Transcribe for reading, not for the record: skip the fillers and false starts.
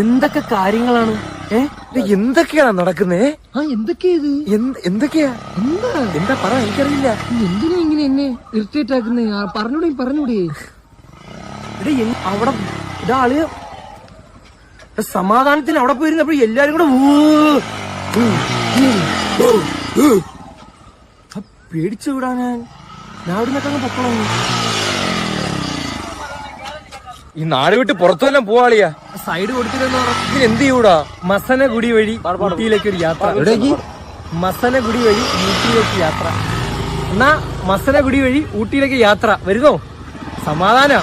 എന്തൊക്കെ കാര്യങ്ങളാണ് എന്തൊക്കെയാണ് നടക്കുന്നേ? എന്തൊക്കെയാ ഇത്? എന്തൊക്കെയാ എന്താ പറ, എനിക്കറിയില്ല. എന്തിനാ ഇങ്ങനെ എന്നെ ഇറിറ്റേറ്റ് ആക്കുന്നേ? പറഞ്ഞൂടെ അവിടെ ഇതാള് സമാധാനത്തിന് അവിടെ പോയിരുന്നപ്പോ എല്ലാരും കൂടെ പേടിച്ചു വിടാ. ഞാൻ അവിടെ നിന്നൊക്കെ പൊക്കണം. ഈ നാട് വിട്ട് പുറത്തുവെല്ലാം പോവാളിയാ. സൈഡ് കൊടുത്തില്ലെന്ന് പറഞ്ഞു. എന്ത് ചെയ്യൂടാ? മസനഗുഡി വഴി ഊട്ടിയിലേക്ക് ഒരു യാത്ര. മസനഗുഡി വഴി ഊട്ടിയിലേക്ക് യാത്ര. എന്നാ മസനഗുഡി വഴി ഊട്ടിയിലേക്ക് യാത്ര വരുന്നോ? സമാധാന